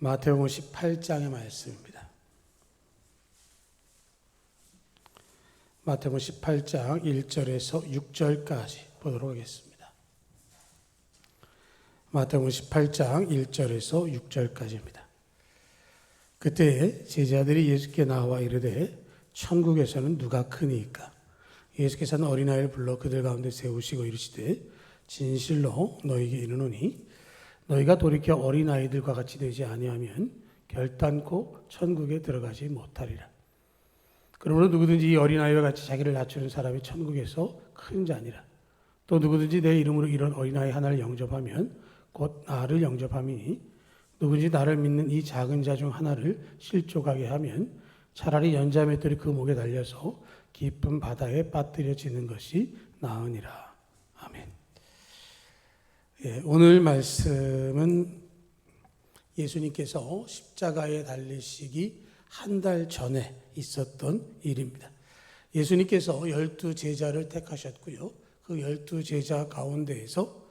마태복음 18장의 말씀입니다. 마태복음 18장 1절에서 6절까지 보도록 하겠습니다. 마태복음 18장 1절에서 6절까지입니다. 그때 제자들이 예수께 나와 이르되 천국에서는 누가 크니이까? 예수께서는 어린아이를 불러 그들 가운데 세우시고 이르시되 진실로 너희에게 이르노니 너희가 돌이켜 어린아이들과 같이 되지 아니하면 결단코 천국에 들어가지 못하리라. 그러므로 누구든지 이 어린아이와 같이 자기를 낮추는 사람이 천국에서 큰 자니라. 또 누구든지 내 이름으로 이런 어린아이 하나를 영접하면 곧 나를 영접함이니 누구든지 나를 믿는 이 작은 자 중 하나를 실족하게 하면 차라리 연자맷돌이 그 목에 달려서 깊은 바다에 빠뜨려지는 것이 나으니라. 아멘. 오늘 말씀은 예수님께서 십자가에 달리시기 한 달 전에 있었던 일입니다. 예수님께서 12제자를 택하셨고요. 그 12제자 가운데에서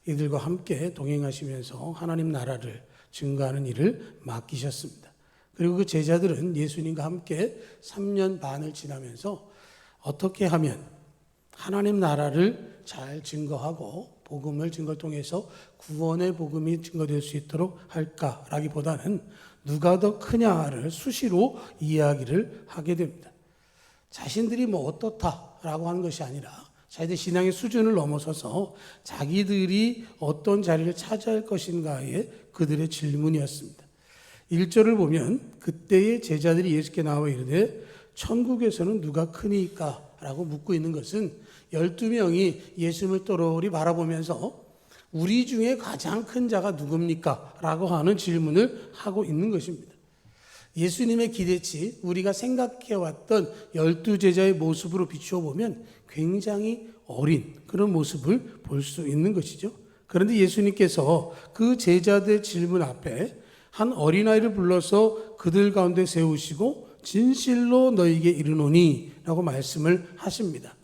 이들과 함께 동행하시면서 하나님 나라를 증거하는 일을 맡기셨습니다. 그리고 그 제자들은 예수님과 함께 3년 반을 지나면서 어떻게 하면 하나님 나라를 잘 증거하고 복음을 증거를 통해서 구원의 복음이 증거될 수 있도록 할까라기보다는 누가 더 크냐를 수시로 이야기를 하게 됩니다. 자신들이 뭐 어떻다라고 하는 것이 아니라 자기들 신앙의 수준을 넘어서서 자기들이 어떤 자리를 차지할 것인가에 그들의 질문이었습니다. 1절을 보면 그때의 제자들이 예수께 나와 이르되 천국에서는 누가 크니까? 라고 묻고 있는 것은 12명이 예수님을 또렷이 바라보면서 우리 중에 가장 큰 자가 누굽니까? 라고 하는 질문을 하고 있는 것입니다. 예수님의 기대치, 우리가 생각해왔던 12제자의 모습으로 비추어 보면 굉장히 어린 그런 모습을 볼 수 있는 것이죠. 그런데 예수님께서 그 제자들 질문 앞에 한 어린아이를 불러서 그들 가운데 세우시고 진실로 너희에게 이르노니 라고 말씀을 하십니다.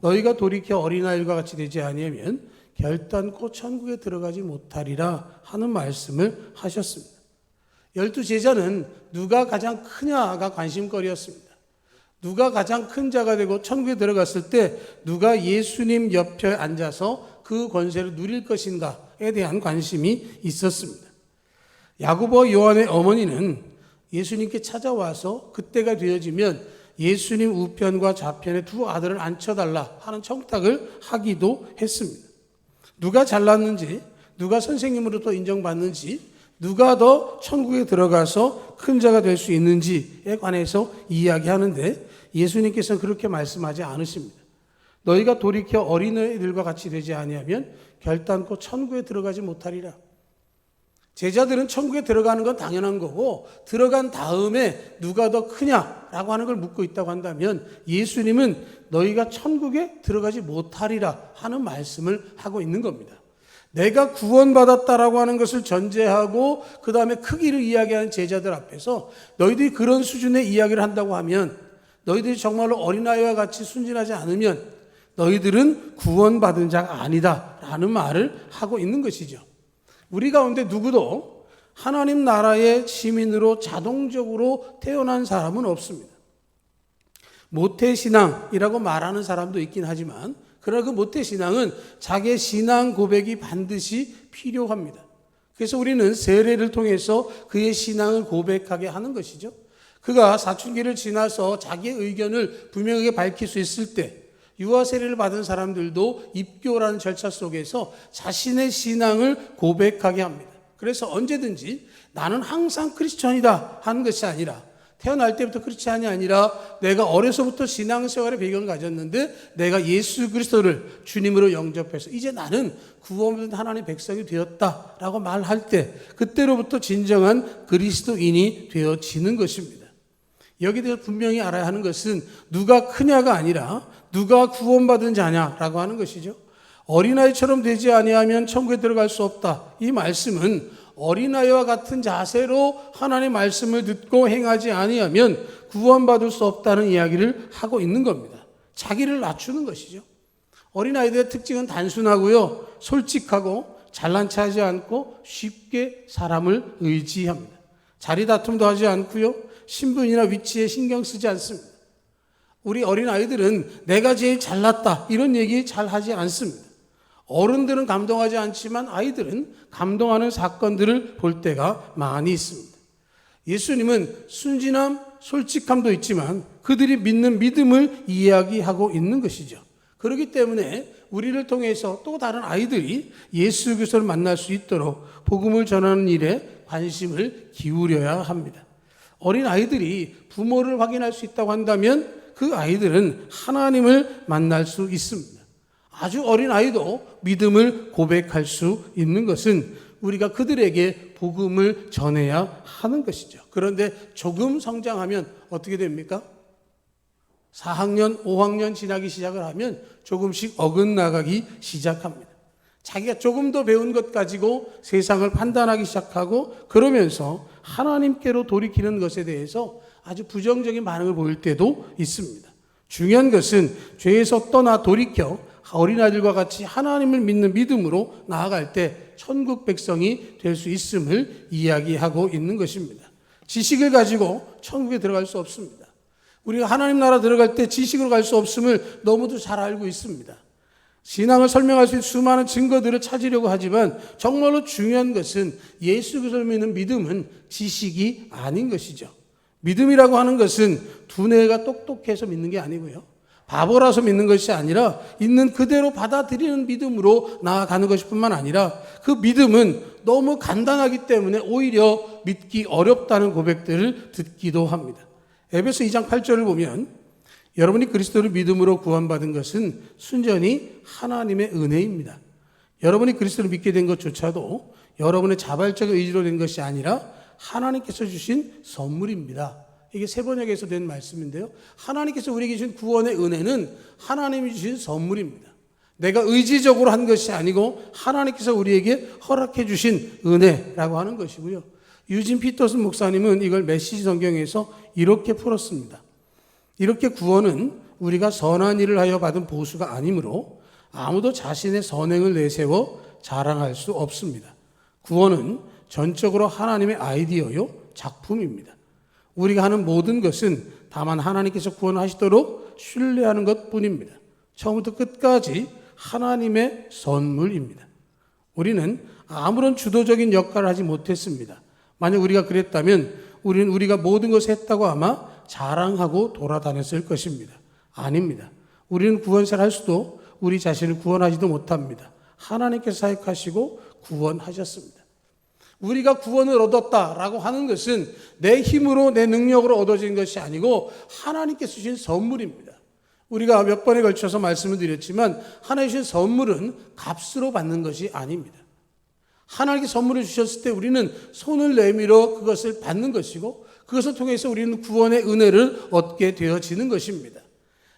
너희가 돌이켜 어린아이들과 같이 되지 아니하면 결단코 천국에 들어가지 못하리라 하는 말씀을 하셨습니다. 12제자는 누가 가장 크냐가 관심거리였습니다. 누가 가장 큰 자가 되고 천국에 들어갔을 때 누가 예수님 옆에 앉아서 그 권세를 누릴 것인가에 대한 관심이 있었습니다. 야고보와 요한의 어머니는 예수님께 찾아와서 그때가 되어지면 예수님 우편과 좌편에 두 아들을 앉혀달라 하는 청탁을 하기도 했습니다. 누가 잘났는지, 누가 선생님으로부터 인정받는지, 누가 더 천국에 들어가서 큰 자가 될 수 있는지에 관해서 이야기하는데 예수님께서는 그렇게 말씀하지 않으십니다. 너희가 돌이켜 어린애들과 같이 되지 아니하면 결단코 천국에 들어가지 못하리라. 제자들은 천국에 들어가는 건 당연한 거고 들어간 다음에 누가 더 크냐라고 하는 걸 묻고 있다고 한다면 예수님은 너희가 천국에 들어가지 못하리라 하는 말씀을 하고 있는 겁니다. 내가 구원받았다라고 하는 것을 전제하고 그 다음에 크기를 이야기하는 제자들 앞에서 너희들이 그런 수준의 이야기를 한다고 하면 너희들이 정말로 어린아이와 같이 순진하지 않으면 너희들은 구원받은 자가 아니다라는 말을 하고 있는 것이죠. 우리 가운데 누구도 하나님 나라의 시민으로 자동적으로 태어난 사람은 없습니다. 모태신앙이라고 말하는 사람도 있긴 하지만 그러나 그 모태신앙은 자기의 신앙 고백이 반드시 필요합니다. 그래서 우리는 세례를 통해서 그의 신앙을 고백하게 하는 것이죠. 그가 사춘기를 지나서 자기의 의견을 분명하게 밝힐 수 있을 때 유아 세례를 받은 사람들도 입교라는 절차 속에서 자신의 신앙을 고백하게 합니다. 그래서 언제든지 나는 항상 크리스천이다 하는 것이 아니라 태어날 때부터 크리스천이 아니라 내가 어려서부터 신앙생활의 배경을 가졌는데 내가 예수 그리스도를 주님으로 영접해서 이제 나는 구원받은 하나님의 백성이 되었다라고 말할 때 그때로부터 진정한 그리스도인이 되어지는 것입니다. 여기에 대해서 분명히 알아야 하는 것은 누가 크냐가 아니라 누가 구원받은 자냐라고 하는 것이죠. 어린아이처럼 되지 아니하면 천국에 들어갈 수 없다. 이 말씀은 어린아이와 같은 자세로 하나님의 말씀을 듣고 행하지 아니하면 구원받을 수 없다는 이야기를 하고 있는 겁니다. 자기를 낮추는 것이죠. 어린아이들의 특징은 단순하고요. 솔직하고 잘난 체하지 않고 쉽게 사람을 의지합니다. 자리 다툼도 하지 않고요. 신분이나 위치에 신경 쓰지 않습니다. 우리 어린아이들은 내가 제일 잘났다 이런 얘기 잘 하지 않습니다. 어른들은 감동하지 않지만 아이들은 감동하는 사건들을 볼 때가 많이 있습니다. 예수님은 순진함, 솔직함도 있지만 그들이 믿는 믿음을 이야기하고 있는 것이죠. 그렇기 때문에 우리를 통해서 또 다른 아이들이 예수 그리스도를 만날 수 있도록 복음을 전하는 일에 관심을 기울여야 합니다. 어린 아이들이 부모를 확인할 수 있다고 한다면 그 아이들은 하나님을 만날 수 있습니다. 아주 어린 아이도 믿음을 고백할 수 있는 것은 우리가 그들에게 복음을 전해야 하는 것이죠. 그런데 조금 성장하면 어떻게 됩니까? 4학년, 5학년 지나기 시작을 하면 조금씩 어긋나가기 시작합니다. 자기가 조금 더 배운 것 가지고 세상을 판단하기 시작하고 그러면서 하나님께로 돌이키는 것에 대해서 아주 부정적인 반응을 보일 때도 있습니다. 중요한 것은 죄에서 떠나 돌이켜 어린아이들과 같이 하나님을 믿는 믿음으로 나아갈 때 천국 백성이 될 수 있음을 이야기하고 있는 것입니다. 지식을 가지고 천국에 들어갈 수 없습니다. 우리가 하나님 나라 들어갈 때 지식으로 갈 수 없음을 너무도 잘 알고 있습니다. 신앙을 설명할 수 있는 수많은 증거들을 찾으려고 하지만 정말로 중요한 것은 예수 그리스도를 믿는 믿음은 지식이 아닌 것이죠. 믿음이라고 하는 것은 두뇌가 똑똑해서 믿는 게 아니고요. 바보라서 믿는 것이 아니라 있는 그대로 받아들이는 믿음으로 나아가는 것일 뿐만 아니라 그 믿음은 너무 간단하기 때문에 오히려 믿기 어렵다는 고백들을 듣기도 합니다. 에베소 2장 8절을 보면 여러분이 그리스도를 믿음으로 구원받은 것은 순전히 하나님의 은혜입니다. 여러분이 그리스도를 믿게 된 것조차도 여러분의 자발적 의지로 된 것이 아니라 하나님께서 주신 선물입니다. 이게 세번역에서 된 말씀인데요. 하나님께서 우리에게 주신 구원의 은혜는 하나님이 주신 선물입니다. 내가 의지적으로 한 것이 아니고 하나님께서 우리에게 허락해 주신 은혜라고 하는 것이고요. 유진 피터슨 목사님은 이걸 메시지 성경에서 이렇게 풀었습니다. 이렇게 구원은 우리가 선한 일을 하여 받은 보수가 아니므로 아무도 자신의 선행을 내세워 자랑할 수 없습니다. 구원은 전적으로 하나님의 아이디어요, 작품입니다. 우리가 하는 모든 것은 다만 하나님께서 구원하시도록 신뢰하는 것뿐입니다. 처음부터 끝까지 하나님의 선물입니다. 우리는 아무런 주도적인 역할을 하지 못했습니다. 만약 우리가 그랬다면 우리는 우리가 모든 것을 했다고 아마 자랑하고 돌아다녔을 것입니다. 아닙니다. 우리는 구원사를 할 수도 우리 자신을 구원하지도 못합니다. 하나님께서 사역하시고 구원하셨습니다. 우리가 구원을 얻었다라고 하는 것은 내 힘으로 내 능력으로 얻어진 것이 아니고 하나님께서 주신 선물입니다. 우리가 몇 번에 걸쳐서 말씀을 드렸지만 하나님 주신 선물은 값으로 받는 것이 아닙니다. 하나님께 선물을 주셨을 때 우리는 손을 내밀어 그것을 받는 것이고 그것을 통해서 우리는 구원의 은혜를 얻게 되어지는 것입니다.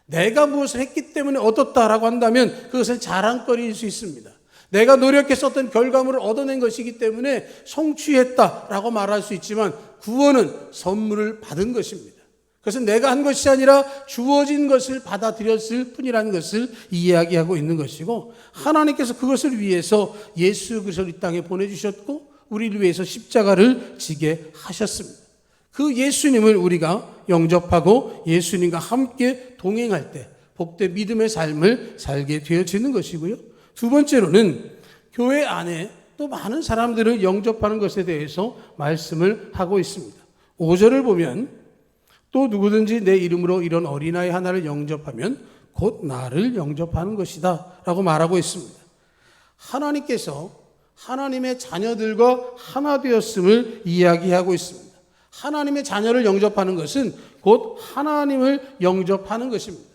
내가 무엇을 했기 때문에 얻었다라고 한다면 그것은 자랑거리일 수 있습니다. 내가 노력해서 어떤 결과물을 얻어낸 것이기 때문에 성취했다라고 말할 수 있지만 구원은 선물을 받은 것입니다. 그것은 내가 한 것이 아니라 주어진 것을 받아들였을 뿐이라는 것을 이야기하고 있는 것이고 하나님께서 그것을 위해서 예수 그리스도를 이 땅에 보내주셨고 우리를 위해서 십자가를 지게 하셨습니다. 그 예수님을 우리가 영접하고 예수님과 함께 동행할 때 복된 믿음의 삶을 살게 되어지는 것이고요. 두 번째로는 교회 안에 또 많은 사람들을 영접하는 것에 대해서 말씀을 하고 있습니다. 5절을 보면 또 누구든지 내 이름으로 이런 어린아이 하나를 영접하면 곧 나를 영접하는 것이다 라고 말하고 있습니다. 하나님께서 하나님의 자녀들과 하나 되었음을 이야기하고 있습니다. 하나님의 자녀를 영접하는 것은 곧 하나님을 영접하는 것입니다.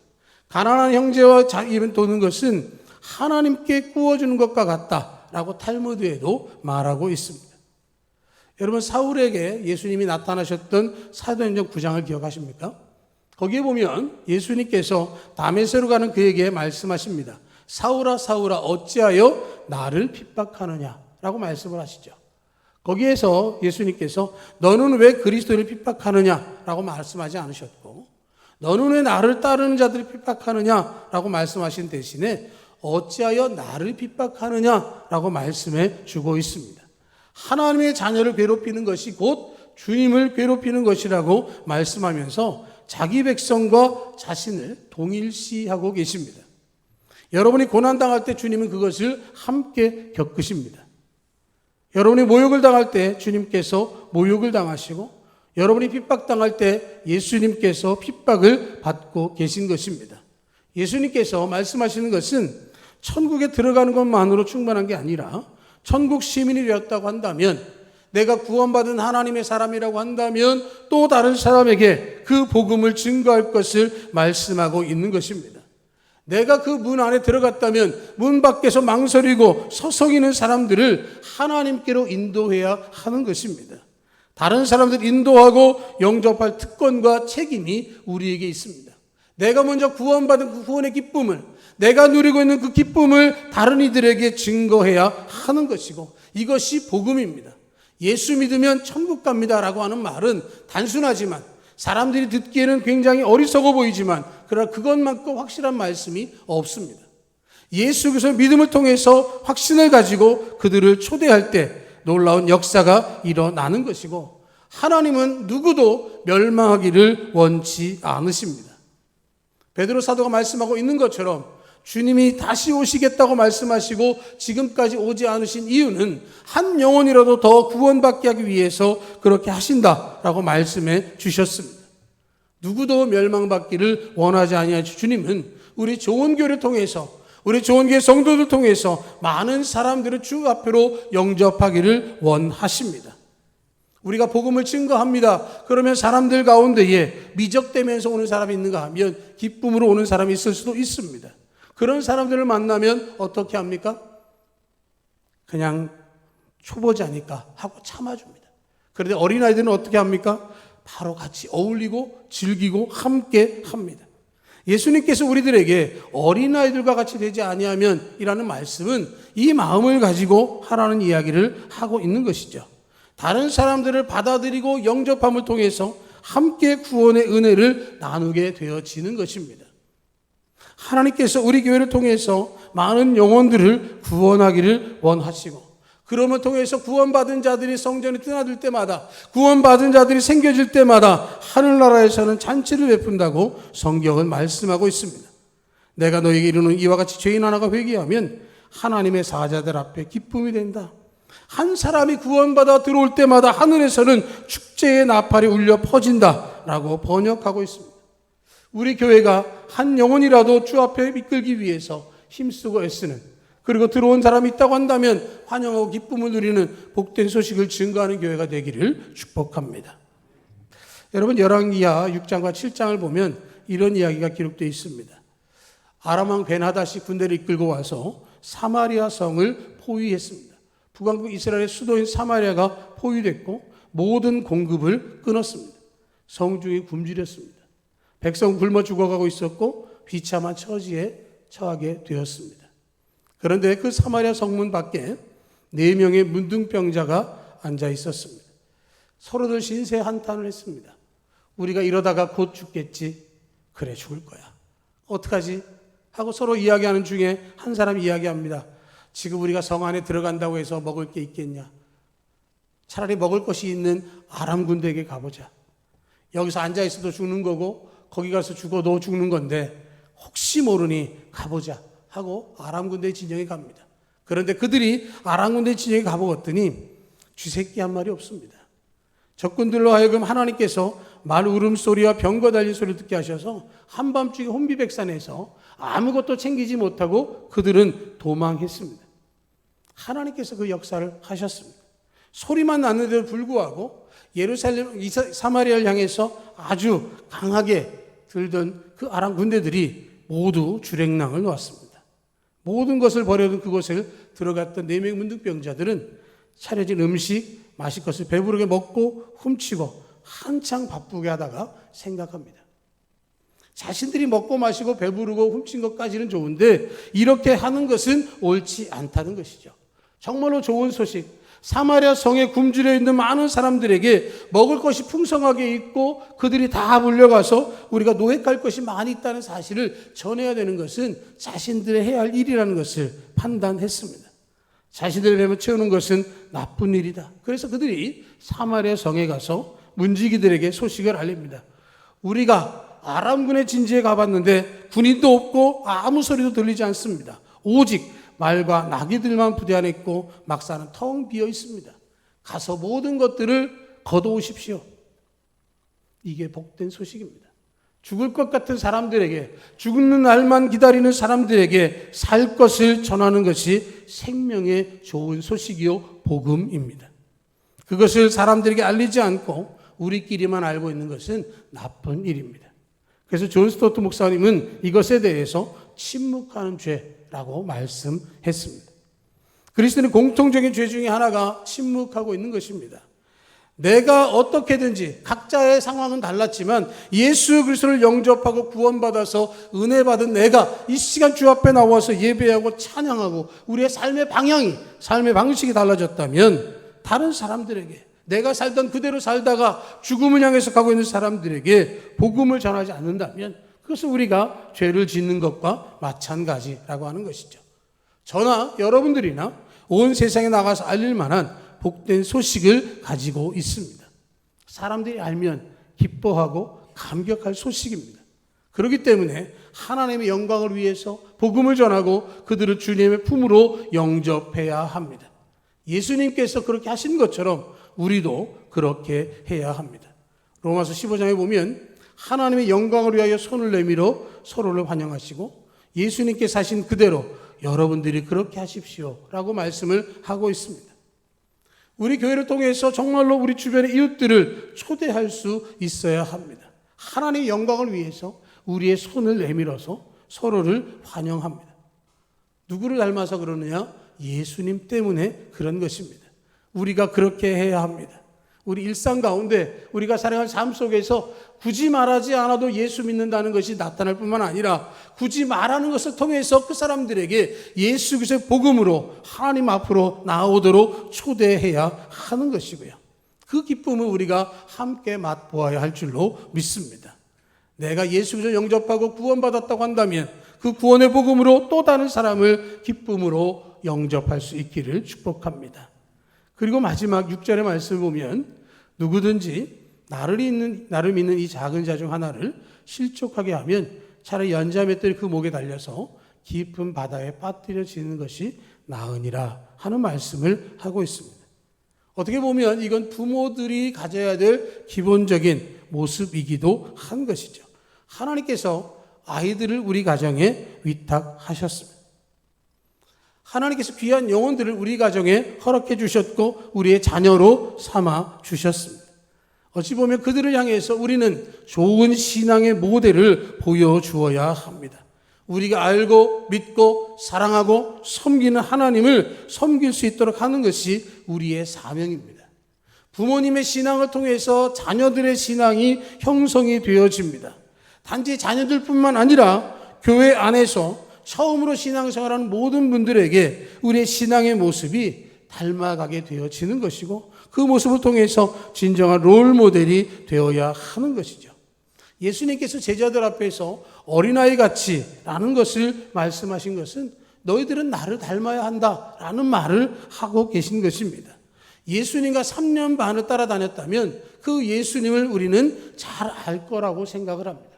가난한 형제와 입을 도는 것은 하나님께 구워주는 것과 같다라고 탈무드에도 말하고 있습니다. 여러분 사울에게 예수님이 나타나셨던 사도행전 9장을 기억하십니까? 거기에 보면 예수님께서 다메섹으로 가는 그에게 말씀하십니다. 사울아 사울아 어찌하여 나를 핍박하느냐라고 말씀을 하시죠. 거기에서 예수님께서 너는 왜 그리스도를 핍박하느냐라고 말씀하지 않으셨고 너는 왜 나를 따르는 자들을 핍박하느냐라고 말씀하신 대신에 어찌하여 나를 핍박하느냐라고 말씀해 주고 있습니다. 하나님의 자녀를 괴롭히는 것이 곧 주님을 괴롭히는 것이라고 말씀하면서 자기 백성과 자신을 동일시하고 계십니다. 여러분이 고난당할 때 주님은 그것을 함께 겪으십니다. 여러분이 모욕을 당할 때 주님께서 모욕을 당하시고, 여러분이 핍박당할 때 예수님께서 핍박을 받고 계신 것입니다. 예수님께서 말씀하시는 것은 천국에 들어가는 것만으로 충분한 게 아니라 천국 시민이 되었다고 한다면, 내가 구원받은 하나님의 사람이라고 한다면 또 다른 사람에게 그 복음을 증거할 것을 말씀하고 있는 것입니다. 내가 그 문 안에 들어갔다면 문 밖에서 망설이고 서성이는 사람들을 하나님께로 인도해야 하는 것입니다. 다른 사람들 인도하고 영접할 특권과 책임이 우리에게 있습니다. 내가 먼저 구원받은 그 구원의 기쁨을, 내가 누리고 있는 그 기쁨을 다른 이들에게 증거해야 하는 것이고, 이것이 복음입니다. 예수 믿으면 천국 갑니다라고 하는 말은 단순하지만, 사람들이 듣기에는 굉장히 어리석어 보이지만, 그러나 그것만큼 확실한 말씀이 없습니다. 예수께서 믿음을 통해서 확신을 가지고 그들을 초대할 때 놀라운 역사가 일어나는 것이고, 하나님은 누구도 멸망하기를 원치 않으십니다. 베드로 사도가 말씀하고 있는 것처럼 주님이 다시 오시겠다고 말씀하시고 지금까지 오지 않으신 이유는 한 영혼이라도 더 구원받게 하기 위해서 그렇게 하신다라고 말씀해 주셨습니다. 누구도 멸망받기를 원하지 아니하신 주님은 우리 좋은 교회를 통해서, 우리 좋은 교회 성도들 통해서 많은 사람들을 주 앞으로 영접하기를 원하십니다. 우리가 복음을 증거합니다. 그러면 사람들 가운데에 미적대면서 오는 사람이 있는가 하면 기쁨으로 오는 사람이 있을 수도 있습니다. 그런 사람들을 만나면 어떻게 합니까? 그냥 초보자니까 하고 참아줍니다. 그런데 어린아이들은 어떻게 합니까? 바로 같이 어울리고 즐기고 함께 합니다. 예수님께서 우리들에게 어린아이들과 같이 되지 아니하면 이라는 말씀은 이 마음을 가지고 하라는 이야기를 하고 있는 것이죠. 다른 사람들을 받아들이고 영접함을 통해서 함께 구원의 은혜를 나누게 되어지는 것입니다. 하나님께서 우리 교회를 통해서 많은 영혼들을 구원하기를 원하시고, 그러면 통해서 구원받은 자들이 성전에 드나들 때마다, 구원받은 자들이 생겨질 때마다 하늘나라에서는 잔치를 베푼다고 성경은 말씀하고 있습니다. 내가 너에게 이르는 이와 같이 죄인 하나가 회개하면 하나님의 사자들 앞에 기쁨이 된다. 한 사람이 구원받아 들어올 때마다 하늘에서는 축제의 나팔이 울려 퍼진다라고 번역하고 있습니다. 우리 교회가 한 영혼이라도 주 앞에 이끌기 위해서 힘쓰고 애쓰는, 그리고 들어온 사람이 있다고 한다면 환영하고 기쁨을 누리는 복된 소식을 증거하는 교회가 되기를 축복합니다. 여러분, 열왕기하 6장과 7장을 보면 이런 이야기가 기록되어 있습니다. 아람 왕 벤하닷이 군대를 이끌고 와서 사마리아 성을 포위했습니다. 북왕국 이스라엘의 수도인 사마리아가 포위됐고 모든 공급을 끊었습니다. 성중이 굶주렸습니다. 백성 굶어 죽어가고 있었고 비참한 처지에 처하게 되었습니다. 그런데 그 사마리아 성문 밖에 4명의 문둥병자가 앉아 있었습니다. 서로들 신세 한탄을 했습니다. 우리가 이러다가 곧 죽겠지. 그래, 죽을 거야. 어떡하지? 하고 서로 이야기하는 중에 한 사람이 이야기합니다. 지금 우리가 성 안에 들어간다고 해서 먹을 게 있겠냐? 차라리 먹을 것이 있는 아람 군대에게 가보자. 여기서 앉아 있어도 죽는 거고 거기 가서 죽어도 죽는 건데 혹시 모르니 가보자 하고 아람 군대 진영에 갑니다. 그런데 그들이 아람 군대 진영에 가보았더니 쥐새끼 한 마리 없습니다. 적군들로 하여금 하나님께서 말 울음소리와 병거 달린 소리를 듣게 하셔서 한밤중에 혼비백산에서 아무것도 챙기지 못하고 그들은 도망했습니다. 하나님께서 그 역사를 하셨습니다. 소리만 났는데도 불구하고 예루살렘, 사마리아를 향해서 아주 강하게 들던 그 아람 군대들이 모두 주랭랑을 놓았습니다. 모든 것을 버려둔 그곳을 들어갔던 4명의 문둥병자들은 차려진 음식, 마실 것을 배부르게 먹고 훔치고 한창 바쁘게 하다가 생각합니다. 자신들이 먹고 마시고 배부르고 훔친 것까지는 좋은데 이렇게 하는 것은 옳지 않다는 것이죠. 정말로 좋은 소식, 사마리아 성에 굶주려 있는 많은 사람들에게 먹을 것이 풍성하게 있고 그들이 다 몰려가서 우리가 노획할 것이 많이 있다는 사실을 전해야 되는 것은 자신들의 해야 할 일이라는 것을 판단했습니다. 자신들의 배만 채우는 것은 나쁜 일이다. 그래서 그들이 사마리아 성에 가서 문지기들에게 소식을 알립니다. 우리가 아람군의 진지에 가봤는데 군인도 없고 아무 소리도 들리지 않습니다. 오직 말과 나귀들만 부대 안에 있고 막사는 텅 비어 있습니다. 가서 모든 것들을 거둬오십시오. 이게 복된 소식입니다. 죽을 것 같은 사람들에게, 죽는 날만 기다리는 사람들에게 살 것을 전하는 것이 생명의 좋은 소식이요 복음입니다. 그것을 사람들에게 알리지 않고 우리끼리만 알고 있는 것은 나쁜 일입니다. 그래서 존 스토트 목사님은 이것에 대해서 침묵하는 죄라고 말씀했습니다. 그리스도인의 공통적인 죄 중에 하나가 침묵하고 있는 것입니다. 내가 어떻게든지 각자의 상황은 달랐지만 예수 그리스도를 영접하고 구원받아서 은혜 받은 내가 이 시간 주 앞에 나와서 예배하고 찬양하고 우리의 삶의 방향이, 삶의 방식이 달라졌다면 다른 사람들에게, 내가 살던 그대로 살다가 죽음을 향해서 가고 있는 사람들에게 복음을 전하지 않는다면 그것은 우리가 죄를 짓는 것과 마찬가지라고 하는 것이죠. 저나 여러분들이나 온 세상에 나가서 알릴 만한 복된 소식을 가지고 있습니다. 사람들이 알면 기뻐하고 감격할 소식입니다. 그렇기 때문에 하나님의 영광을 위해서 복음을 전하고 그들을 주님의 품으로 영접해야 합니다. 예수님께서 그렇게 하신 것처럼 우리도 그렇게 해야 합니다. 로마서 15장에 보면 하나님의 영광을 위하여 손을 내밀어 서로를 환영하시고 예수님께서 하신 그대로 여러분들이 그렇게 하십시오 라고 말씀을 하고 있습니다. 우리 교회를 통해서 정말로 우리 주변의 이웃들을 초대할 수 있어야 합니다. 하나님의 영광을 위해서 우리의 손을 내밀어서 서로를 환영합니다. 누구를 닮아서 그러느냐? 예수님 때문에 그런 것입니다. 우리가 그렇게 해야 합니다. 우리 일상 가운데 우리가 살아갈 삶 속에서 굳이 말하지 않아도 예수 믿는다는 것이 나타날 뿐만 아니라 굳이 말하는 것을 통해서 그 사람들에게 예수 그리스도의 복음으로 하나님 앞으로 나오도록 초대해야 하는 것이고요. 그 기쁨을 우리가 함께 맛보아야 할 줄로 믿습니다. 내가 예수 그리스도를 영접하고 구원받았다고 한다면 그 구원의 복음으로 또 다른 사람을 기쁨으로 영접할 수 있기를 축복합니다. 그리고 마지막 6절의 말씀을 보면 누구든지 나를 믿는 이 작은 자 중 하나를 실족하게 하면 차라리 연자맷돌이 그 목에 달려서 깊은 바다에 빠뜨려지는 것이 나으니라 하는 말씀을 하고 있습니다. 어떻게 보면 이건 부모들이 가져야 될 기본적인 모습이기도 한 것이죠. 하나님께서 아이들을 우리 가정에 위탁하셨습니다. 하나님께서 귀한 영혼들을 우리 가정에 허락해 주셨고 우리의 자녀로 삼아 주셨습니다. 어찌 보면 그들을 향해서 우리는 좋은 신앙의 모델을 보여주어야 합니다. 우리가 알고 믿고 사랑하고 섬기는 하나님을 섬길 수 있도록 하는 것이 우리의 사명입니다. 부모님의 신앙을 통해서 자녀들의 신앙이 형성이 되어집니다. 단지 자녀들뿐만 아니라 교회 안에서 처음으로 신앙생활하는 모든 분들에게 우리의 신앙의 모습이 닮아가게 되어지는 것이고 그 모습을 통해서 진정한 롤모델이 되어야 하는 것이죠. 예수님께서 제자들 앞에서 어린아이같이 라는 것을 말씀하신 것은 너희들은 나를 닮아야 한다라는 말을 하고 계신 것입니다. 예수님과 3년 반을 따라다녔다면 그 예수님을 우리는 잘 알 거라고 생각을 합니다.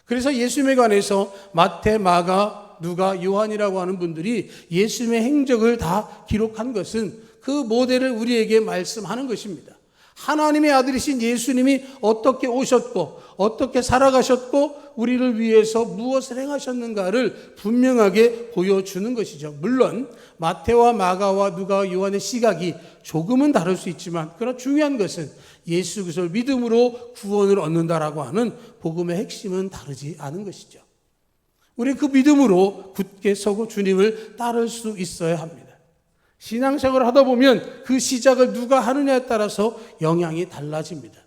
그래서 예수님에 관해서 마태, 마가, 누가, 요한이라고 하는 분들이 예수님의 행적을 다 기록한 것은 그 모델을 우리에게 말씀하는 것입니다. 하나님의 아들이신 예수님이 어떻게 오셨고 어떻게 살아가셨고 우리를 위해서 무엇을 행하셨는가를 분명하게 보여주는 것이죠. 물론 마태와 마가와 누가와 요한의 시각이 조금은 다를 수 있지만 그러나 중요한 것은 예수 그리스도를 믿음으로 구원을 얻는다라고 하는 복음의 핵심은 다르지 않은 것이죠. 우리 그 믿음으로 굳게 서고 주님을 따를 수 있어야 합니다. 신앙생활을 하다 보면 그 시작을 누가 하느냐에 따라서 영향이 달라집니다.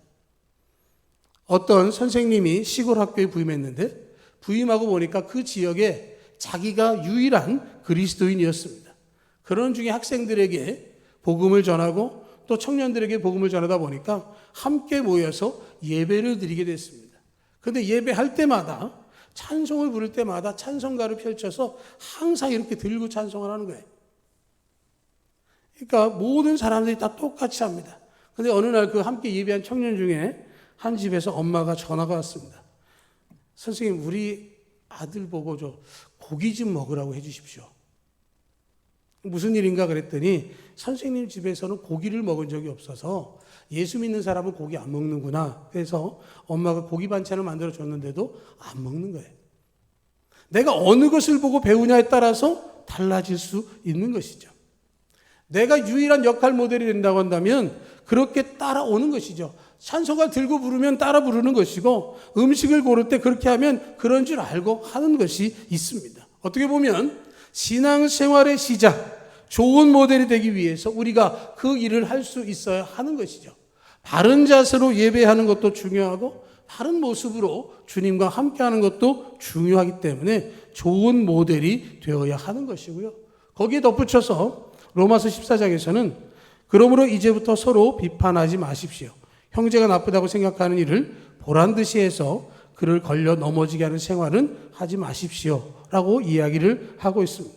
어떤 선생님이 시골 학교에 부임했는데 부임하고 보니까 그 지역에 자기가 유일한 그리스도인이었습니다. 그런 중에 학생들에게 복음을 전하고 또 청년들에게 복음을 전하다 보니까 함께 모여서 예배를 드리게 됐습니다. 그런데 예배할 때마다 찬송을 부를 때마다 찬송가를 펼쳐서 항상 이렇게 들고 찬송을 하는 거예요. 그러니까 모든 사람들이 다 똑같이 합니다. 근데 어느 날 그 함께 예배한 청년 중에 한 집에서 엄마가 전화가 왔습니다. 선생님, 우리 아들 보고 고기 좀 먹으라고 해주십시오. 무슨 일인가 그랬더니 선생님 집에서는 고기를 먹은 적이 없어서 예수 믿는 사람은 고기 안 먹는구나. 그래서 엄마가 고기 반찬을 만들어 줬는데도 안 먹는 거예요. 내가 어느 것을 보고 배우냐에 따라서 달라질 수 있는 것이죠. 내가 유일한 역할 모델이 된다고 한다면 그렇게 따라오는 것이죠. 찬송가 들고 부르면 따라 부르는 것이고, 음식을 고를 때 그렇게 하면 그런 줄 알고 하는 것이 있습니다. 어떻게 보면 신앙생활의 시작, 좋은 모델이 되기 위해서 우리가 그 일을 할 수 있어야 하는 것이죠. 바른 자세로 예배하는 것도 중요하고 바른 모습으로 주님과 함께하는 것도 중요하기 때문에 좋은 모델이 되어야 하는 것이고요. 거기에 덧붙여서 로마서 14장에서는 그러므로 이제부터 서로 비판하지 마십시오. 형제가 나쁘다고 생각하는 일을 보란 듯이 해서 그를 걸려 넘어지게 하는 생활은 하지 마십시오 라고 이야기를 하고 있습니다.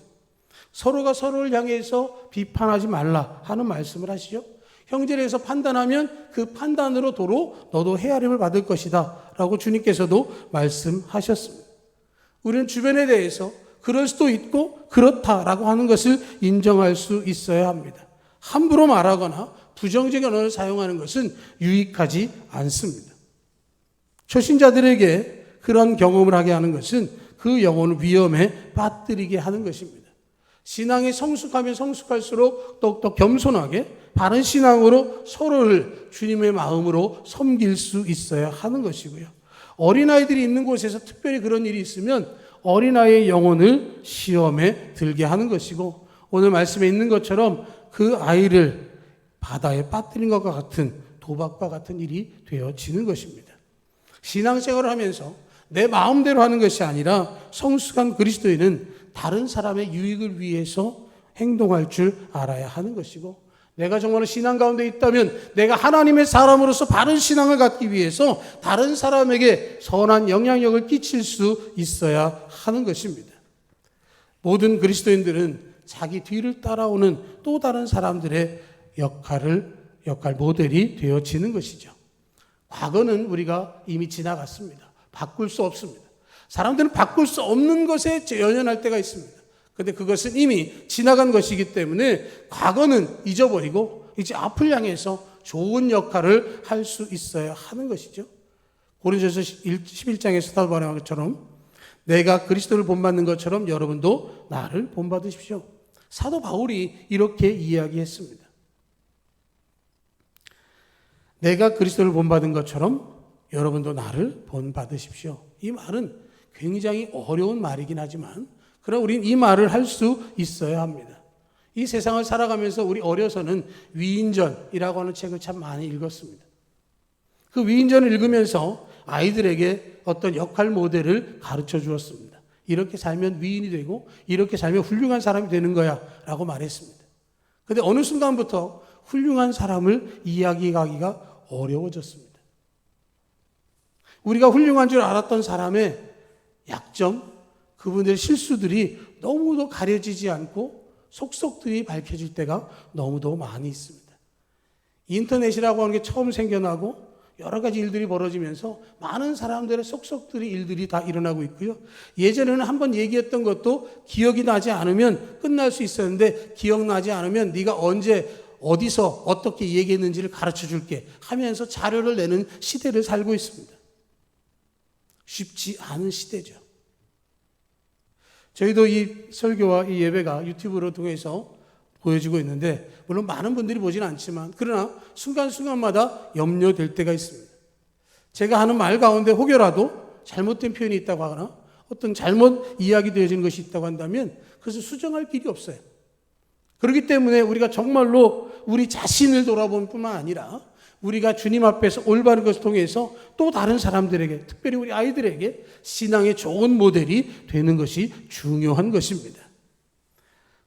서로가 서로를 향해서 비판하지 말라 하는 말씀을 하시죠. 형제를 해서 판단하면 그 판단으로 도로 너도 헤아림을 받을 것이다 라고 주님께서도 말씀하셨습니다. 우리는 주변에 대해서 그럴 수도 있고 그렇다라고 하는 것을 인정할 수 있어야 합니다. 함부로 말하거나 부정적인 언어를 사용하는 것은 유익하지 않습니다. 초신자들에게 그런 경험을 하게 하는 것은 그 영혼을 위험에 빠뜨리게 하는 것입니다. 신앙이 성숙하면 성숙할수록 더욱더 겸손하게 바른 신앙으로 서로를 주님의 마음으로 섬길 수 있어야 하는 것이고요. 어린아이들이 있는 곳에서 특별히 그런 일이 있으면 어린아이의 영혼을 시험에 들게 하는 것이고, 오늘 말씀에 있는 것처럼 그 아이를 바다에 빠뜨린 것과 같은 도박과 같은 일이 되어지는 것입니다. 신앙생활을 하면서 내 마음대로 하는 것이 아니라 성숙한 그리스도인은 다른 사람의 유익을 위해서 행동할 줄 알아야 하는 것이고, 내가 정말 신앙 가운데 있다면 내가 하나님의 사람으로서 바른 신앙을 갖기 위해서 다른 사람에게 선한 영향력을 끼칠 수 있어야 하는 것입니다. 모든 그리스도인들은 자기 뒤를 따라오는 또 다른 사람들의 역할 모델이 되어지는 것이죠. 과거는 우리가 이미 지나갔습니다. 바꿀 수 없습니다. 사람들은 바꿀 수 없는 것에 연연할 때가 있습니다. 그런데 그것은 이미 지나간 것이기 때문에 과거는 잊어버리고 이제 앞을 향해서 좋은 역할을 할 수 있어야 하는 것이죠. 고린도서 11장에서 사도 바울의 것처럼 내가 그리스도를 본받는 것처럼 여러분도 나를 본받으십시오. 사도 바울이 이렇게 이야기했습니다. 내가 그리스도를 본받은 것처럼 여러분도 나를 본받으십시오. 이 말은 굉장히 어려운 말이긴 하지만 그러나 우리는 이 말을 할 수 있어야 합니다. 이 세상을 살아가면서 우리 어려서는 위인전이라고 하는 책을 참 많이 읽었습니다. 그 위인전을 읽으면서 아이들에게 어떤 역할 모델을 가르쳐 주었습니다. 이렇게 살면 위인이 되고 이렇게 살면 훌륭한 사람이 되는 거야 라고 말했습니다. 그런데 어느 순간부터 훌륭한 사람을 이야기하기가 어려워졌습니다. 우리가 훌륭한 줄 알았던 사람의 약점, 그분들의 실수들이 너무도 가려지지 않고 속속들이 밝혀질 때가 너무도 많이 있습니다. 인터넷이라고 하는 게 처음 생겨나고 여러 가지 일들이 벌어지면서 많은 사람들의 속속들이 일들이 다 일어나고 있고요. 예전에는 한번 얘기했던 것도 기억이 나지 않으면 끝날 수 있었는데 기억나지 않으면 네가 언제 어디서 어떻게 얘기했는지를 가르쳐 줄게 하면서 자료를 내는 시대를 살고 있습니다. 쉽지 않은 시대죠. 저희도 이 설교와 이 예배가 유튜브로 통해서 보여지고 있는데 물론 많은 분들이 보지는 않지만 그러나 순간순간마다 염려될 때가 있습니다. 제가 하는 말 가운데 혹여라도 잘못된 표현이 있다고 하거나 어떤 잘못 이야기되어지는 것이 있다고 한다면 그것을 수정할 길이 없어요. 그렇기 때문에 우리가 정말로 우리 자신을 돌아볼 뿐만 아니라 우리가 주님 앞에서 올바른 것을 통해서 또 다른 사람들에게, 특별히 우리 아이들에게 신앙의 좋은 모델이 되는 것이 중요한 것입니다.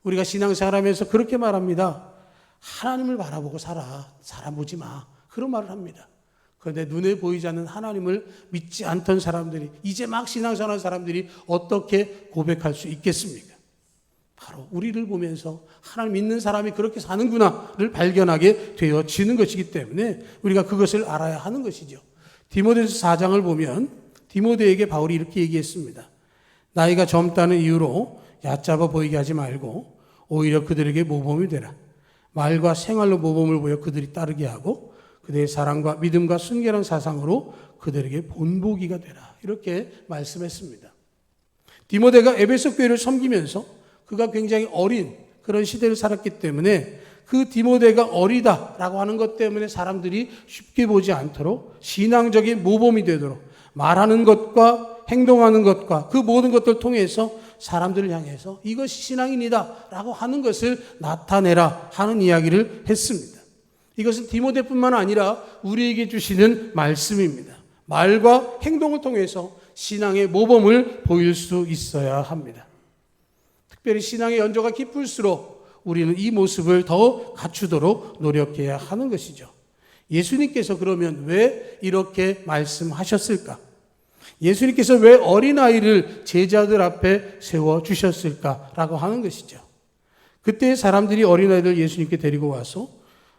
우리가 신앙생활하면서 그렇게 말합니다. 하나님을 바라보고 살아. 사람 보지 마. 그런 말을 합니다. 그런데 눈에 보이지 않는 하나님을 믿지 않던 사람들이, 이제 막 신앙생활하는 사람들이 어떻게 고백할 수 있겠습니까? 바로 우리를 보면서 하나님 믿는 사람이 그렇게 사는구나를 발견하게 되어지는 것이기 때문에 우리가 그것을 알아야 하는 것이죠. 디모데전서 4장을 보면 디모데에게 바울이 이렇게 얘기했습니다. 나이가 젊다는 이유로 얕잡아 보이게 하지 말고 오히려 그들에게 모범이 되라. 말과 생활로 모범을 보여 그들이 따르게 하고 그들의 사랑과 믿음과 순결한 사상으로 그들에게 본보기가 되라. 이렇게 말씀했습니다. 디모데가 에베소 교회를 섬기면서 그가 굉장히 어린 그런 시대를 살았기 때문에 그 디모데가 어리다라고 하는 것 때문에 사람들이 쉽게 보지 않도록 신앙적인 모범이 되도록 말하는 것과 행동하는 것과 그 모든 것들을 통해서 사람들을 향해서 이것이 신앙인이다 라고 하는 것을 나타내라 하는 이야기를 했습니다. 이것은 디모데뿐만 아니라 우리에게 주시는 말씀입니다. 말과 행동을 통해서 신앙의 모범을 보일 수 있어야 합니다. 특별히 신앙의 연조가 깊을수록 우리는 이 모습을 더 갖추도록 노력해야 하는 것이죠. 예수님께서 그러면 왜 이렇게 말씀하셨을까? 예수님께서 왜 어린아이를 제자들 앞에 세워주셨을까라고 하는 것이죠. 그때 사람들이 어린아이를 예수님께 데리고 와서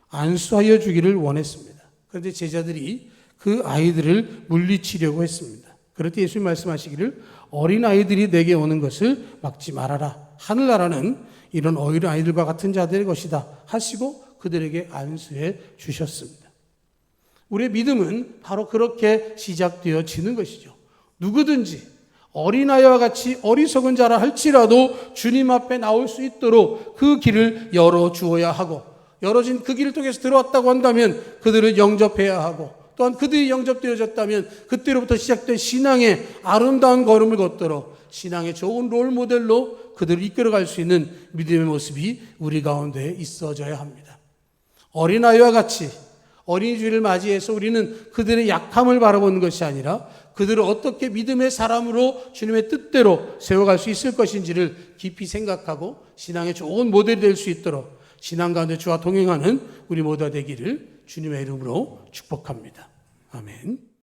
안수하여 주기를 원했습니다. 그런데 제자들이 그 아이들을 물리치려고 했습니다. 그럴 때 예수님 말씀하시기를 어린아이들이 내게 오는 것을 막지 말아라. 하늘나라는 이런 어린아이들과 같은 자들의 것이다 하시고 그들에게 안수해 주셨습니다. 우리의 믿음은 바로 그렇게 시작되어지는 것이죠. 누구든지 어린아이와 같이 어리석은 자라 할지라도 주님 앞에 나올 수 있도록 그 길을 열어주어야 하고 열어진 그 길을 통해서 들어왔다고 한다면 그들을 영접해야 하고 또한 그들이 영접되어졌다면 그때로부터 시작된 신앙의 아름다운 걸음을 걷도록 신앙의 좋은 롤모델로 그들을 이끌어갈 수 있는 믿음의 모습이 우리 가운데 있어져야 합니다. 어린아이와 같이 어린이 주일을 맞이해서 우리는 그들의 약함을 바라보는 것이 아니라 그들을 어떻게 믿음의 사람으로 주님의 뜻대로 세워갈 수 있을 것인지를 깊이 생각하고 신앙의 좋은 모델이 될 수 있도록 신앙 가운데 주와 동행하는 우리 모두가 되기를 주님의 이름으로 축복합니다. 아멘.